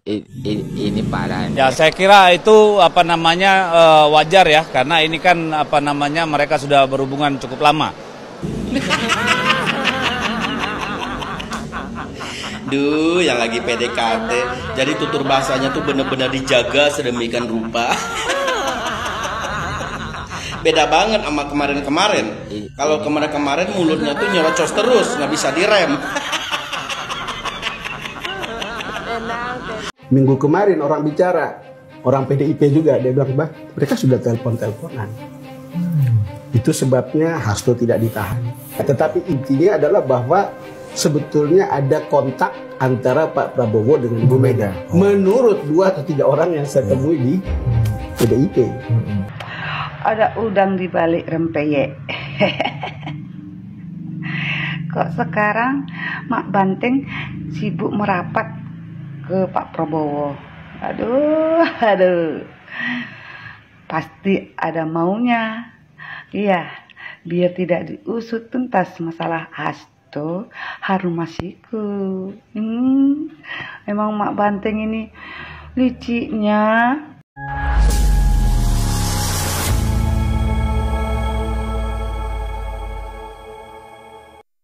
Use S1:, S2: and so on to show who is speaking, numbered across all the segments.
S1: Ini parah.
S2: Ya, saya kira itu wajar ya, karena ini kan mereka sudah berhubungan cukup lama.
S3: Duh, yang lagi PDKT, jadi tutur bahasanya tuh bener-bener dijaga sedemikian rupa. Beda banget sama kemarin-kemarin. Kalau kemarin-kemarin mulutnya tuh nyerocos terus, nggak bisa direm.
S4: Minggu kemarin orang bicara, orang PDIP juga, dia bilang, "Bah, mereka sudah telepon-teleponan." Itu sebabnya Hasto tidak ditahan. Tetapi intinya adalah bahwa sebetulnya ada kontak antara Pak Prabowo dengan Bu Mega. Menurut 2 atau 3 orang yang saya temui di PDIP.
S5: Ada udang di balik rempeyek. Kok sekarang Mak Banteng sibuk merapat ke Pak Prabowo? Aduh. Pasti ada maunya. Iya, biar tidak diusut tuntas masalah Hasto Harun Masiku. Emang Mak Banteng ini liciknya.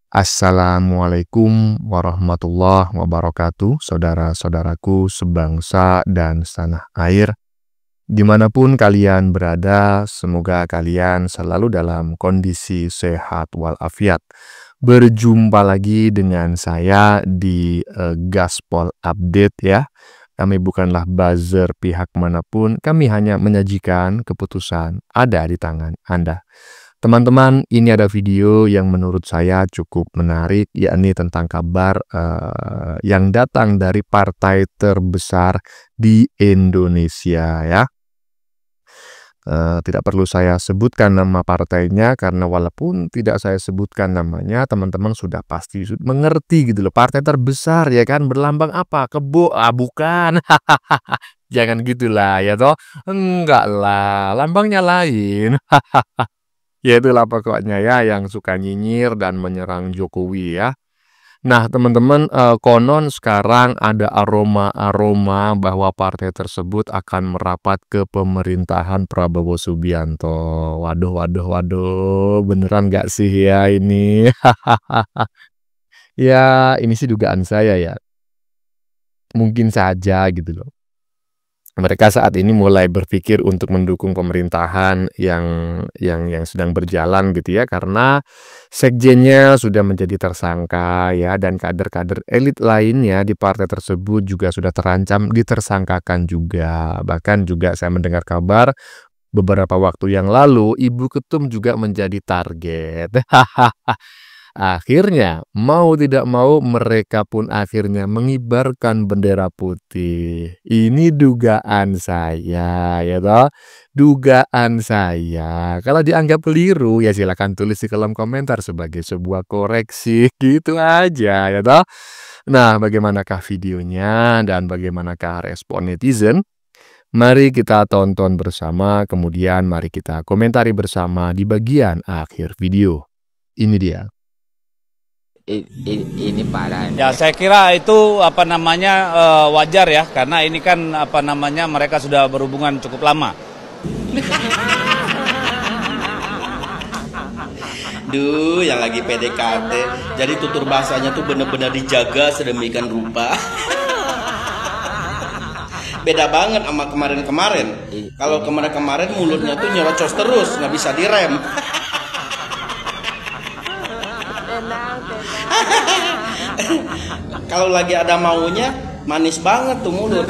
S6: Assalamualaikum warahmatullahi wabarakatuh, saudara-saudaraku sebangsa dan setanah air. Dimanapun kalian berada, semoga kalian selalu dalam kondisi sehat walafiat. Berjumpa lagi dengan saya di Gaspol Update ya. Kami bukanlah buzzer pihak manapun, kami hanya menyajikan keputusan ada di tangan Anda. Teman-teman, ini ada video yang menurut saya cukup menarik, yakni tentang kabar yang datang dari partai terbesar di Indonesia ya. Tidak perlu saya sebutkan nama partainya, karena walaupun tidak saya sebutkan namanya, teman-teman sudah pasti mengerti gitu loh. Partai terbesar ya kan, berlambang apa? Kebo? Bukan. Jangan gitulah ya toh. Enggak lah, lambangnya lain. Ya itulah pokoknya ya, yang suka nyinyir dan menyerang Jokowi ya. Nah teman-teman, konon sekarang ada aroma-aroma bahwa partai tersebut akan merapat ke pemerintahan Prabowo Subianto. Waduh, beneran gak sih ya ini? Ya ini sih dugaan saya ya. Mungkin saja gitu loh. Mereka saat ini mulai berpikir untuk mendukung pemerintahan yang sedang berjalan gitu ya, karena sekjennya sudah menjadi tersangka ya, dan kader-kader elit lainnya di partai tersebut juga sudah terancam ditersangkakan juga. Bahkan juga saya mendengar kabar beberapa waktu yang lalu Ibu Ketum juga menjadi target. Akhirnya, mau tidak mau mereka pun akhirnya mengibarkan bendera putih. Ini dugaan saya, ya toh. Dugaan saya. Kalau dianggap keliru, ya silakan tulis di kolom komentar sebagai sebuah koreksi. Gitu aja, ya toh. Nah, bagaimanakah videonya dan bagaimanakah respon netizen? Mari kita tonton bersama, kemudian mari kita komentari bersama di bagian akhir video. Ini dia.
S1: Ini parah.
S2: Ya, saya kira itu wajar ya, karena ini kan mereka sudah berhubungan cukup lama.
S3: Duh, yang lagi PDKT, jadi tutur bahasanya tuh bener-bener dijaga sedemikian rupa. Beda banget sama kemarin-kemarin. Kalau kemarin-kemarin mulutnya tuh nyerocos terus, nggak bisa direm. Kalau lagi ada maunya, manis banget tuh mulut.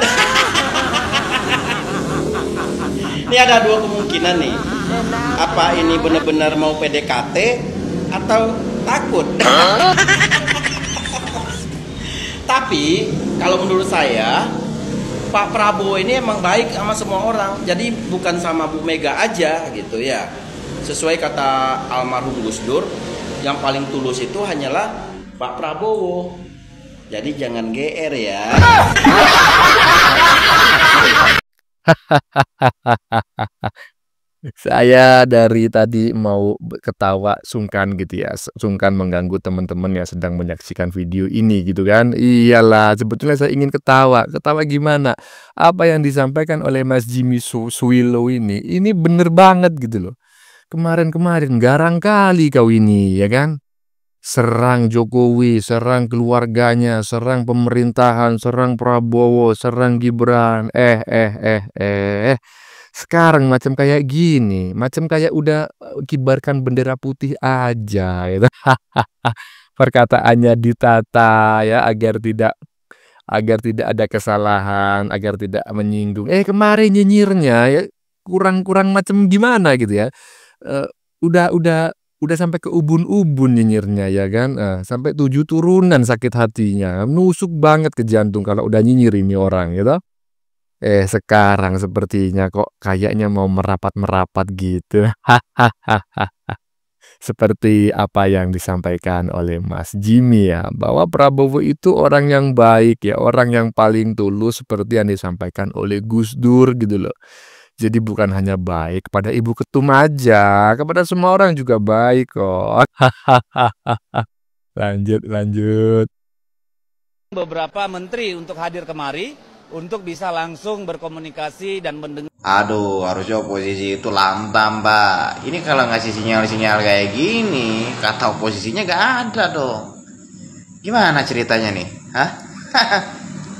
S3: Ini ada 2 kemungkinan nih. Apa ini benar-benar mau PDKT atau takut? Tapi kalau menurut saya, Pak Prabowo ini emang baik sama semua orang. Jadi bukan sama Bu Mega aja gitu ya. Sesuai kata almarhum Gus Dur, yang paling tulus itu hanyalah Pak Prabowo. Jadi jangan GR ya.
S6: Saya dari tadi mau ketawa sungkan gitu ya, sungkan mengganggu teman-teman yang sedang menyaksikan video ini gitu kan. Iyalah, sebetulnya saya ingin ketawa. Ketawa gimana? Apa yang disampaikan oleh Mas Jimmy Suwilo ini bener banget gitu loh. Kemarin-kemarin garang kali kau ini, ya kan? Serang Jokowi, serang keluarganya, serang pemerintahan, serang Prabowo, serang Gibran. Sekarang macam kayak gini, macam kayak udah kibarkan bendera putih aja gitu. Perkataannya ditata ya agar tidak ada kesalahan, agar tidak menyinggung. Kemarin nyinyirnya ya kurang-kurang macam gimana gitu ya. Eh, udah sampai ke ubun-ubun nyinyirnya ya kan. Sampai 7 turunan sakit hatinya. Nusuk banget ke jantung kalau udah nyinyir ini orang gitu. Sekarang sepertinya kok kayaknya mau merapat-merapat gitu. Seperti apa yang disampaikan oleh Mas Jimmy ya, bahwa Prabowo itu orang yang baik ya, orang yang paling tulus seperti yang disampaikan oleh Gus Dur gitu loh. Jadi bukan hanya baik kepada Ibu Ketum aja, kepada semua orang juga baik kok. Lanjut, lanjut.
S2: Beberapa menteri untuk hadir kemari untuk bisa langsung berkomunikasi dan mendengar.
S3: Aduh, harusnya oposisi itu lantang, Pak. Ini kalau ngasih sinyal-sinyal kayak gini, kata oposisinya gak ada dong. Gimana ceritanya nih? Hah?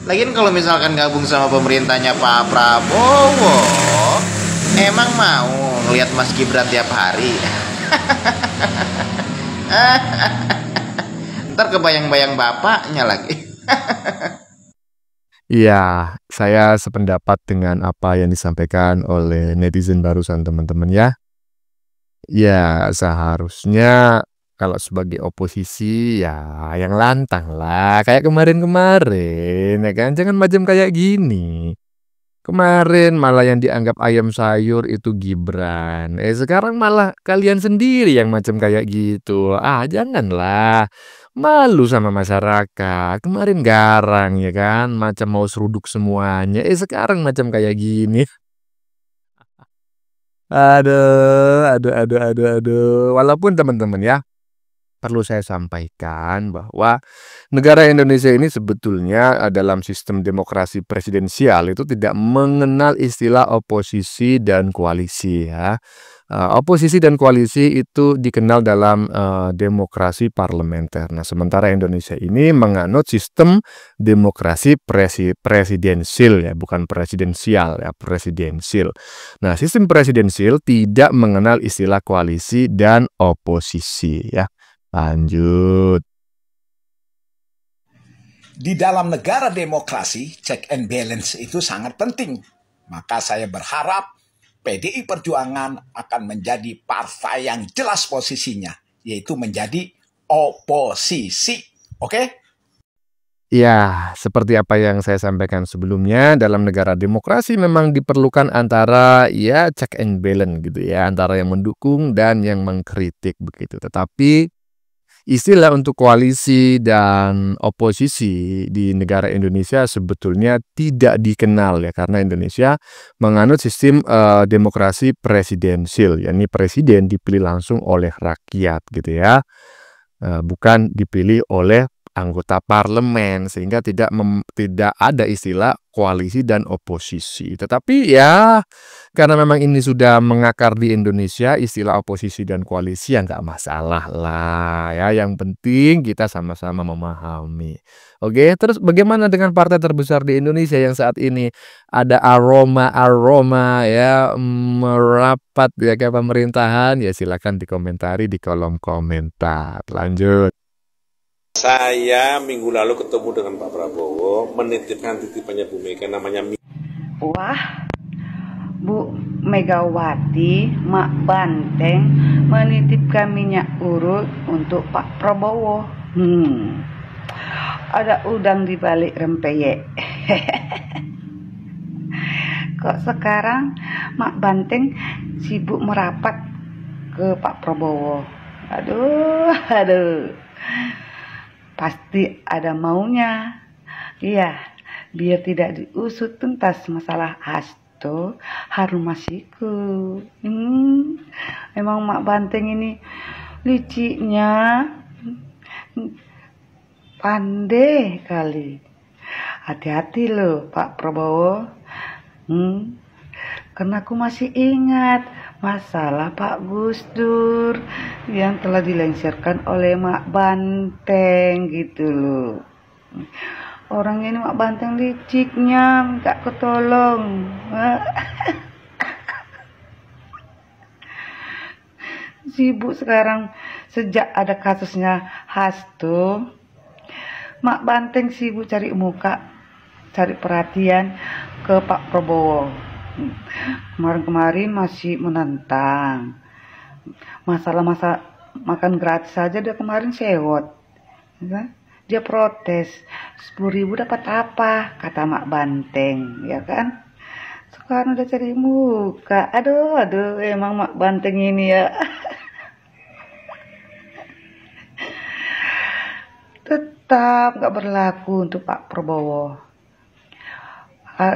S3: Lagian kalau misalkan gabung sama pemerintahnya Pak Prabowo, emang mau ngelihat Mas Gibran tiap hari? Ntar kebayang-bayang bapaknya lagi.
S6: Iya, saya sependapat dengan apa yang disampaikan oleh netizen barusan teman-teman ya. Ya, seharusnya kalau sebagai oposisi ya yang lantang lah, kayak kemarin-kemarin ya kan. Jangan macam kayak gini. Kemarin malah yang dianggap ayam sayur itu Gibran. Sekarang malah kalian sendiri yang macam kayak gitu. Janganlah. Malu sama masyarakat. Kemarin garang ya kan, macam mau seruduk semuanya. Sekarang macam kayak gini. Aduh. Walaupun teman-teman ya, perlu saya sampaikan bahwa negara Indonesia ini sebetulnya dalam sistem demokrasi presidensial itu tidak mengenal istilah oposisi dan koalisi ya. Oposisi dan koalisi itu dikenal dalam demokrasi parlementer. Nah, sementara Indonesia ini menganut sistem demokrasi presidensil ya, bukan presidensial ya, presidensil. Nah, sistem presidensil tidak mengenal istilah koalisi dan oposisi ya. Lanjut.
S1: Di dalam negara demokrasi, check and balance itu sangat penting. Maka saya berharap PDI Perjuangan akan menjadi partai yang jelas posisinya, yaitu menjadi oposisi. Oke?
S6: Ya, seperti apa yang saya sampaikan sebelumnya, dalam negara demokrasi memang diperlukan antara ya check and balance gitu ya, antara yang mendukung dan yang mengkritik begitu. Tetapi istilah untuk koalisi dan oposisi di negara Indonesia sebetulnya tidak dikenal ya, karena Indonesia menganut sistem demokrasi presidensil, yakni presiden dipilih langsung oleh rakyat gitu ya, bukan dipilih oleh anggota parlemen, sehingga tidak ada istilah koalisi dan oposisi. Tetapi ya karena memang ini sudah mengakar di Indonesia, istilah oposisi dan koalisi ya nggak masalah lah ya. Yang penting kita sama-sama memahami. Oke, terus bagaimana dengan partai terbesar di Indonesia yang saat ini ada aroma ya merapat ya ke pemerintahan? Ya silakan dikomentari di kolom komentar. Lanjut.
S7: Saya minggu lalu ketemu dengan Pak Prabowo, menitipkan titipannya Bu Mega namanya
S5: Wah, Bu Megawati, Mak Banteng menitipkan minyak urut untuk Pak Prabowo. Ada udang di balik rempeyek. Kok sekarang Mak Banteng sibuk merapat ke Pak Prabowo? Aduh. Pasti ada maunya. Iya, biar tidak diusut tuntas masalah Hasto Harumasiku. Emang Mak Banteng ini liciknya, pandai kali. Hati-hati loh Pak Prabowo. Karena aku masih ingat masalah Pak Gus Dur yang telah dilengsarkan oleh Mak Banteng gitu loh. Orang ini Mak Banteng liciknya, minta ketolong. Sibuk sekarang sejak ada kasusnya Hasto. Mak Banteng sibuk cari muka, cari perhatian ke Pak Prabowo. Kemarin-kemarin masih menantang. Masalah makan gratis saja dia kemarin sewot. Dia protes, 10.000 dapat apa? Kata Mak Banteng, ya kan? Sekarang udah cari muka. Aduh, emang Mak Banteng ini ya. Tetap gak berlaku untuk Pak Prabowo.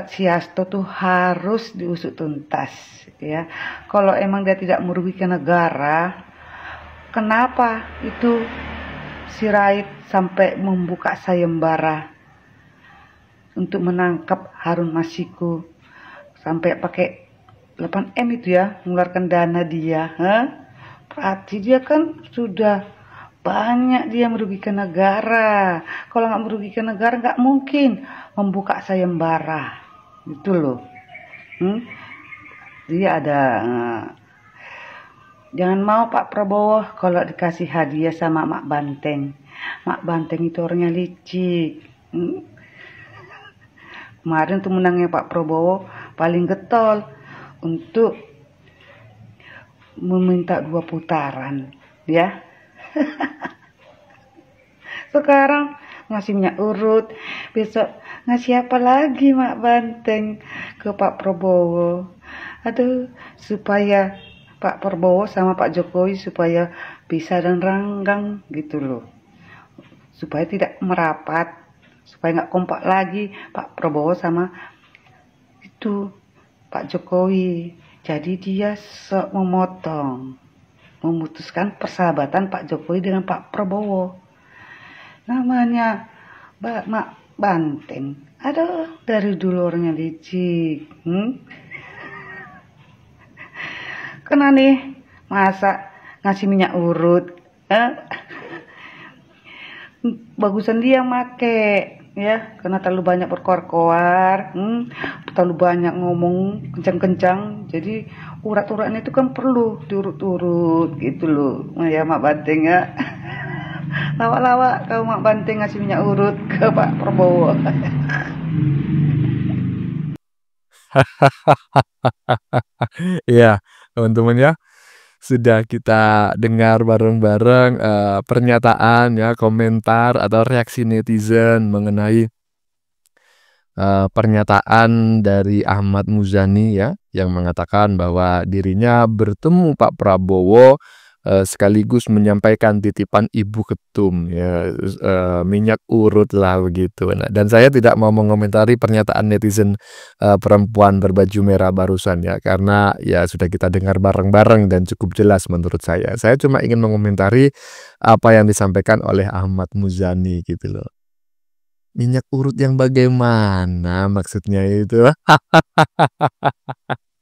S5: Si Hasto tuh harus diusut tuntas, ya. Kalau emang dia tidak merugikan negara, kenapa itu Sirait sampai membuka sayembara untuk menangkap Harun Masiku, sampai pakai 8M itu ya, mengeluarkan dana dia. Berarti dia kan sudah banyak dia merugikan negara. Kalau nggak merugikan negara nggak mungkin membuka sayembara, gitu loh. Dia ada. Jangan mau Pak Prabowo kalau dikasih hadiah sama Mak Banteng. Mak Banteng itu orangnya licik. Kemarin tuh menangnya Pak Prabowo paling getol untuk meminta 2 putaran, ya. Sekarang ngasih minyak urut, besok ngasih apa lagi Mak Banteng ke Pak Prabowo. Aduh, supaya Pak Prabowo sama Pak Jokowi supaya bisa dan renggang gitu loh. Supaya tidak merapat, supaya nggak kompak lagi Pak Prabowo sama itu Pak Jokowi. Jadi dia memutuskan persahabatan Pak Jokowi dengan Pak Prabowo. Namanya Mak Banteng. Aduh, dari dulu orangnya licik. Kena nih, masa ngasih minyak urut. Bagusan dia make, ya, karena terlalu banyak berkoar-koar, terlalu banyak ngomong kencang-kencang. Jadi urat-uratnya itu kan perlu diurut-urut gitu loh. Ya Mak Banteng ya. Lawak-lawak kau Mak Banteng ngasih minyak urut ke Pak Prabowo.
S6: Ya, teman-teman ya, sudah kita dengar bareng-bareng pernyataan ya, komentar atau reaksi netizen mengenai pernyataan dari Ahmad Muzani ya, yang mengatakan bahwa dirinya bertemu Pak Prabowo sekaligus menyampaikan titipan Ibu Ketum ya, minyak urut lah begitu. Nah, dan saya tidak mau mengomentari pernyataan netizen perempuan berbaju merah barusan ya, karena ya sudah kita dengar bareng-bareng dan cukup jelas menurut saya. Saya cuma ingin mengomentari apa yang disampaikan oleh Ahmad Muzani gitu loh. Minyak urut yang bagaimana maksudnya itu?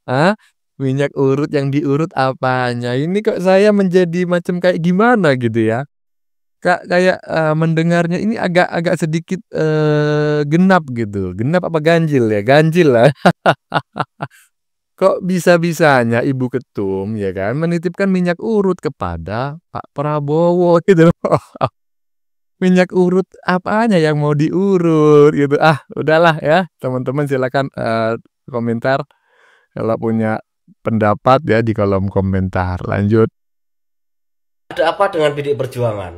S6: Hah? Minyak urut yang diurut apanya? Ini kok saya menjadi macam kayak gimana gitu ya? Kayak mendengarnya ini agak sedikit genap gitu. Genap apa ganjil ya? Ganjil lah. Kok bisa-bisanya Ibu Ketum ya kan menitipkan minyak urut kepada Pak Prabowo gitu. Minyak urut apanya yang mau diurut gitu. Udahlah ya, teman-teman silakan komentar kalau punya pendapat ya di kolom komentar. Lanjut.
S3: Ada apa dengan PDI Perjuangan?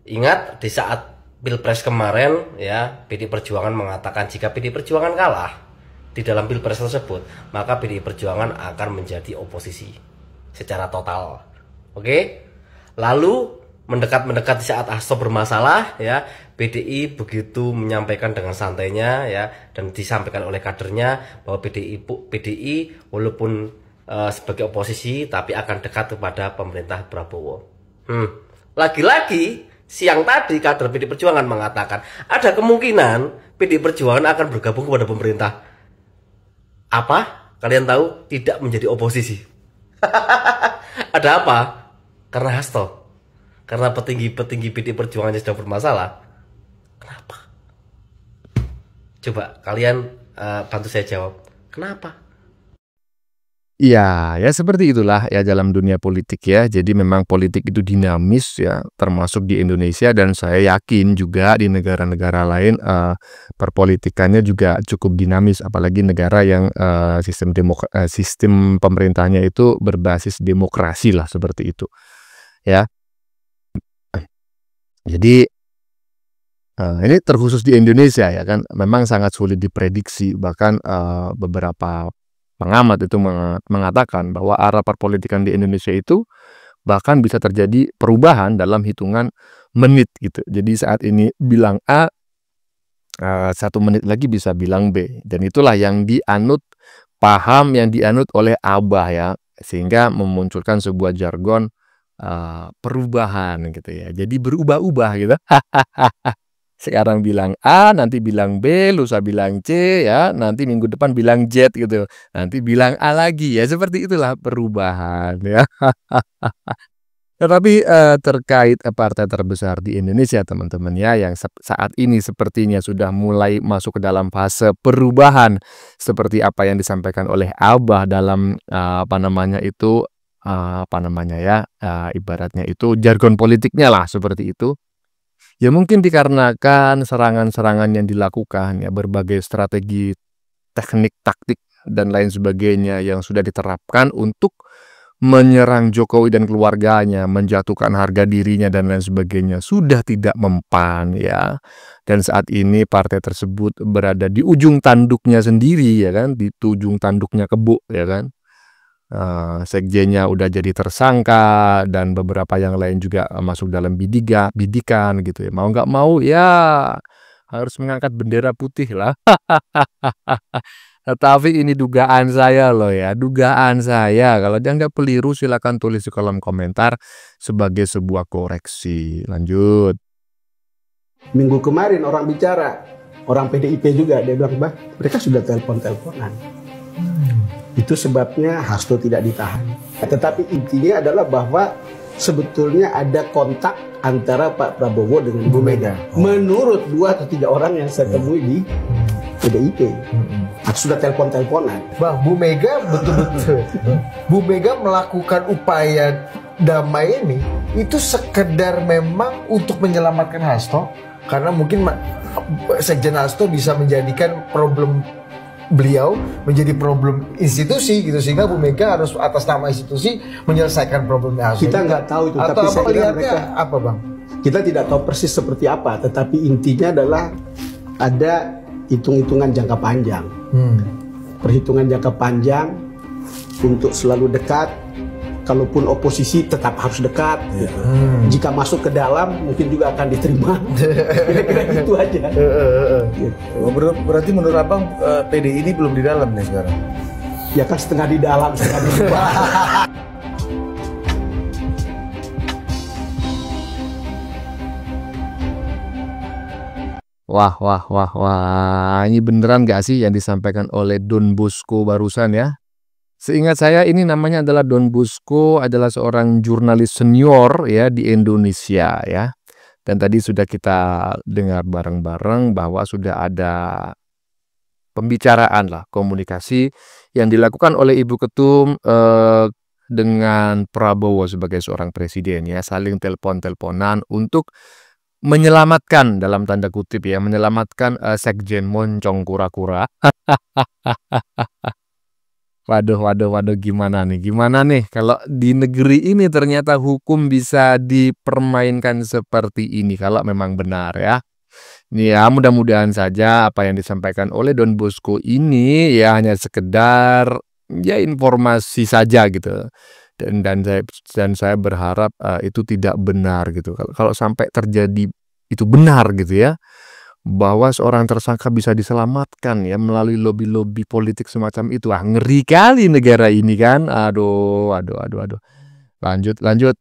S3: Ingat di saat Pilpres kemarin ya, PDI Perjuangan mengatakan jika PDI Perjuangan kalah di dalam Pilpres tersebut, maka PDI Perjuangan akan menjadi oposisi secara total. Oke? Lalu mendekat saat Hasto bermasalah ya, PDI begitu menyampaikan dengan santainya ya, dan disampaikan oleh kadernya bahwa PDI walaupun sebagai oposisi tapi akan dekat kepada pemerintah Prabowo. Lagi-lagi siang tadi kader PDI Perjuangan mengatakan ada kemungkinan PDI Perjuangan akan bergabung kepada pemerintah. Apa? Kalian tahu? Tidak menjadi oposisi. Ada apa? Karena Hasto. Karena petinggi-petinggi PDI Perjuangannya sedang bermasalah. Kenapa? Coba kalian bantu saya jawab. Kenapa?
S6: Ya seperti itulah ya dalam dunia politik ya. Jadi memang politik itu dinamis ya, termasuk di Indonesia, dan saya yakin juga di negara-negara lain perpolitikannya juga cukup dinamis, apalagi negara yang sistem pemerintahnya itu berbasis demokrasi lah, seperti itu ya. Jadi ini terkhusus di Indonesia ya kan, memang sangat sulit diprediksi, bahkan beberapa pengamat itu mengatakan bahwa arah perpolitikan di Indonesia itu bahkan bisa terjadi perubahan dalam hitungan menit gitu. Jadi saat ini bilang A, 1 menit lagi bisa bilang B, dan itulah yang dianut, paham yang dianut oleh Abah ya, sehingga memunculkan sebuah jargon perubahan gitu ya. Jadi berubah-ubah gitu. Sekarang bilang A, nanti bilang B, lusa bilang C ya, nanti minggu depan bilang Z gitu, nanti bilang A lagi ya, seperti itulah perubahan ya. Tetapi terkait partai terbesar di Indonesia teman-teman ya, yang saat ini sepertinya sudah mulai masuk ke dalam fase perubahan, seperti apa yang disampaikan oleh Abah dalam ibaratnya itu jargon politiknya lah, seperti itu. Ya mungkin dikarenakan serangan-serangan yang dilakukan ya, berbagai strategi, teknik, taktik dan lain sebagainya yang sudah diterapkan untuk menyerang Jokowi dan keluarganya, menjatuhkan harga dirinya dan lain sebagainya, sudah tidak mempan ya. Dan saat ini partai tersebut berada di ujung tanduknya sendiri ya kan, di ujung tanduknya kebo ya kan. Sekjennya udah jadi tersangka, dan beberapa yang lain juga masuk dalam bidikan gitu ya. Mau nggak mau ya harus mengangkat bendera putih lah. Tetapi ini dugaan saya loh ya, dugaan saya. Kalau dianggap keliru silakan tulis di kolom komentar sebagai sebuah koreksi. Lanjut.
S4: Minggu kemarin orang bicara, orang PDIP juga, dia bilang, "Bah, mereka sudah telepon-teleponan." Itu sebabnya Hasto tidak ditahan. Tetapi intinya adalah bahwa sebetulnya ada kontak antara Pak Prabowo dengan Bu Mega. Menurut 2 atau 3 orang yang saya temui di PDIP. Sudah telepon-teleponan.
S8: Bang, Bu Mega betul-betul. Bu Mega melakukan upaya damai ini itu sekedar memang untuk menyelamatkan Hasto, karena mungkin Sekjen Hasto bisa menjadikan problem beliau menjadi problem institusi gitu, sehingga Bu Mega harus atas nama institusi menyelesaikan problemnya Hasto.
S4: Kita nggak tahu itu,
S8: atau
S4: tapi saya kira mereka
S8: apa Bang?
S4: Kita tidak tahu persis seperti apa, tetapi intinya adalah ada hitung-hitungan jangka panjang. Perhitungan jangka panjang untuk selalu dekat. Kalaupun oposisi tetap harus dekat. Gitu. Jika masuk ke dalam mungkin juga akan diterima. Kira-kira gitu aja.
S8: Gitu. Berarti menurut Abang PDI ini belum di dalam nih sekarang?
S4: Ya kan setengah di dalam, setengah di luar.
S6: Wah, ini beneran gak sih yang disampaikan oleh Don Bosco barusan ya? Seingat saya ini namanya adalah Don Bosco, adalah seorang jurnalis senior ya di Indonesia ya. Dan tadi sudah kita dengar bareng-bareng bahwa sudah ada pembicaraan lah, komunikasi yang dilakukan oleh Ibu Ketum dengan Prabowo sebagai seorang presiden ya, saling telepon-teleponan untuk menyelamatkan, dalam tanda kutip ya, menyelamatkan Sekjen Moncong Kura-Kura. Waduh, gimana nih kalau di negeri ini ternyata hukum bisa dipermainkan seperti ini, kalau memang benar ya. Ya mudah-mudahan saja apa yang disampaikan oleh Don Bosco ini ya hanya sekedar ya informasi saja gitu. dan saya berharap itu tidak benar gitu. Kalau sampai terjadi itu benar gitu ya, bahwa seorang tersangka bisa diselamatkan ya melalui lobby-lobby politik semacam itu. Ngeri kali negara ini kan. Aduh. Lanjut.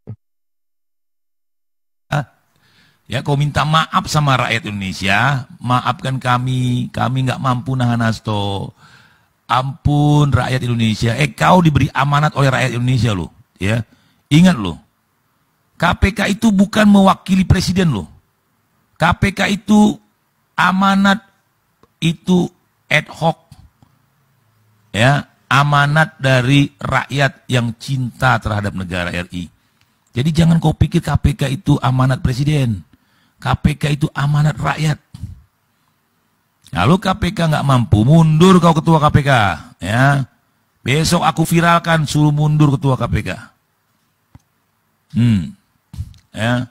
S9: Ya, kau minta maaf sama rakyat Indonesia, maafkan kami nggak mampu nahan hasto. Ampun rakyat Indonesia, kau diberi amanat oleh rakyat Indonesia loh, ya. Ingat loh, KPK itu bukan mewakili presiden loh. KPK itu amanat itu ad hoc, ya, amanat dari rakyat yang cinta terhadap negara RI. Jadi jangan kau pikir KPK itu amanat presiden. KPK itu amanat rakyat. Lalu KPK nggak mampu, mundur kau ketua KPK, ya. Besok aku viralkan, suruh mundur ketua KPK. Ya.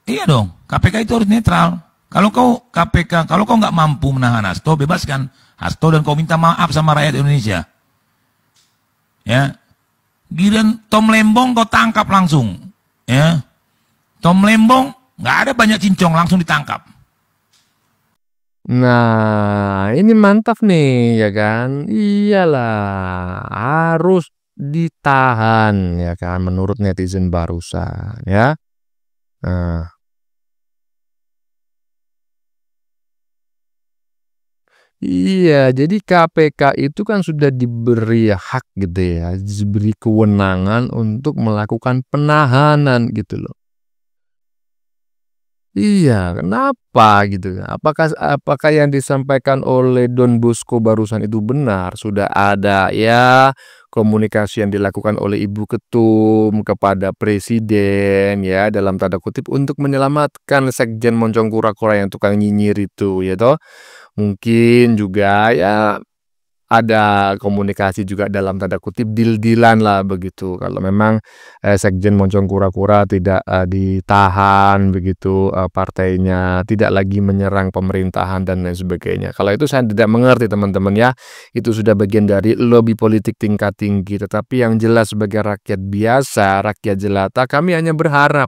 S9: Iya dong, KPK itu harus netral. Kalau kau KPK, kalau kau nggak mampu menahan hasto, bebaskan hasto dan kau minta maaf sama rakyat Indonesia. Ya. Giliran Tom Lembong kau tangkap langsung, ya. Tom Lembong nggak ada banyak cincong, langsung ditangkap.
S6: Nah, ini mantap nih ya kan. Iyalah, harus ditahan ya kan menurut netizen barusan ya. Nah, iya, jadi KPK itu kan sudah diberi hak gitu ya, diberi kewenangan untuk melakukan penahanan gitu loh. Iya, kenapa gitu? Apakah yang disampaikan oleh Don Bosco barusan itu benar? Sudah ada ya komunikasi yang dilakukan oleh Ibu Ketum kepada Presiden ya dalam tanda kutip untuk menyelamatkan Sekjen Moncong Kura-Kura yang tukang nyinyir itu ya toh. Mungkin juga ya ada komunikasi juga dalam tanda kutip deal-dealan lah begitu. Kalau memang Sekjen Moncong Kura-Kura tidak ditahan begitu, partainya tidak lagi menyerang pemerintahan dan lain sebagainya. Kalau itu saya tidak mengerti teman-teman ya. Itu sudah bagian dari lobby politik tingkat tinggi. Tetapi yang jelas sebagai rakyat biasa, rakyat jelata, kami hanya berharap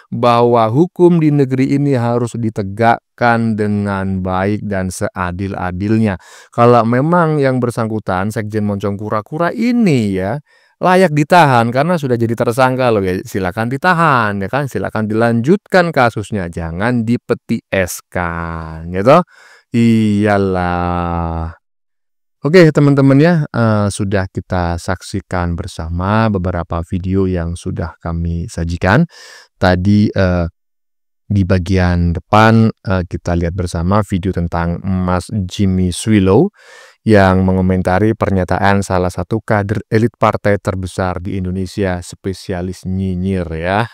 S6: bahwa hukum di negeri ini harus ditegakkan dengan baik dan seadil-adilnya. Kalau memang yang bersangkutan Sekjen Moncong Kura-Kura ini ya layak ditahan karena sudah jadi tersangka loh ya, silakan ditahan ya kan, silakan dilanjutkan kasusnya, jangan dipeti eskan gitu. Iyalah. Oke teman-teman ya, sudah kita saksikan bersama beberapa video yang sudah kami sajikan. Tadi di bagian depan kita lihat bersama video tentang Mas Jimmy Swillow yang mengomentari pernyataan salah satu kader elit partai terbesar di Indonesia, spesialis nyinyir ya.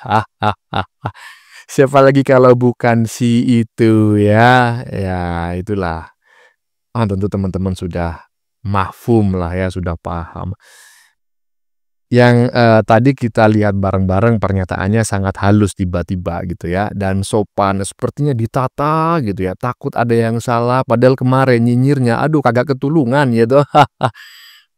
S6: Siapa lagi kalau bukan si itu ya. Ya itulah. Tentu teman-teman sudah mafhum lah ya, sudah paham. Yang tadi kita lihat bareng-bareng pernyataannya sangat halus tiba-tiba gitu ya, dan sopan, sepertinya ditata gitu ya, takut ada yang salah, padahal kemarin nyinyirnya aduh kagak ketulungan gitu.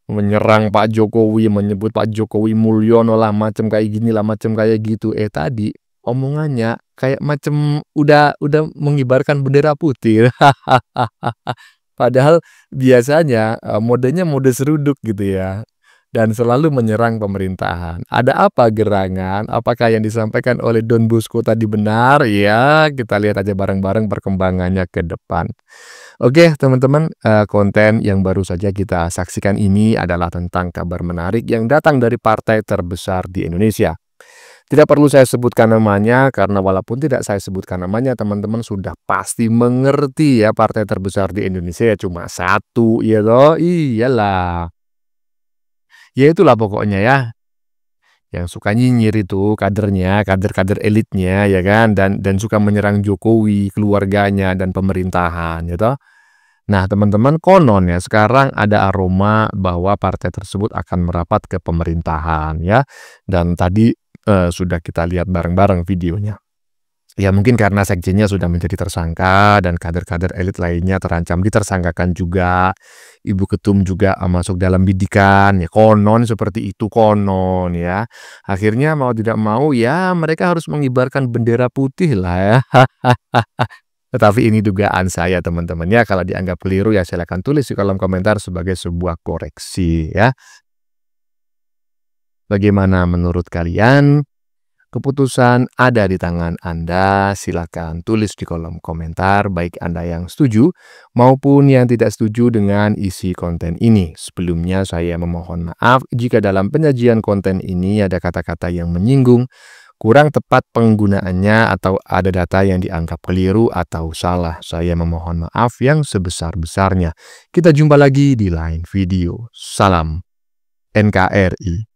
S6: Menyerang Pak Jokowi, menyebut Pak Jokowi Mulyono lah, macam kayak gini lah, macam kayak gitu. Tadi omongannya kayak macam udah mengibarkan bendera putih. Padahal biasanya modenya mode seruduk gitu ya. Dan selalu menyerang pemerintahan. Ada apa gerangan? Apakah yang disampaikan oleh Don Bosco tadi benar? Ya, kita lihat aja bareng-bareng perkembangannya ke depan. Oke, teman-teman, konten yang baru saja kita saksikan ini adalah tentang kabar menarik yang datang dari partai terbesar di Indonesia. Tidak perlu saya sebutkan namanya, karena walaupun tidak saya sebutkan namanya, teman-teman sudah pasti mengerti ya partai terbesar di Indonesia cuma satu, ya loh, iyalah. Ya itulah pokoknya ya, yang suka nyinyir itu kadernya, kader-kader elitnya ya kan, dan suka menyerang Jokowi, keluarganya dan pemerintahan gitu. Nah teman-teman, konon ya sekarang ada aroma bahwa partai tersebut akan merapat ke pemerintahan ya, dan tadi sudah kita lihat bareng-bareng videonya. Ya mungkin karena sekjennya sudah menjadi tersangka dan kader-kader elit lainnya terancam ditersangkakan juga. Ibu ketum juga masuk dalam bidikan, ya konon seperti itu konon ya. Akhirnya mau tidak mau ya mereka harus mengibarkan bendera putih lah ya. Tetapi ini dugaan saya teman-teman ya, kalau dianggap keliru ya silakan tulis di kolom komentar sebagai sebuah koreksi ya. Bagaimana menurut kalian? Keputusan ada di tangan Anda, silakan tulis di kolom komentar baik Anda yang setuju maupun yang tidak setuju dengan isi konten ini. Sebelumnya saya memohon maaf jika dalam penyajian konten ini ada kata-kata yang menyinggung, kurang tepat penggunaannya atau ada data yang dianggap keliru atau salah. Saya memohon maaf yang sebesar-besarnya. Kita jumpa lagi di lain video. Salam NKRI.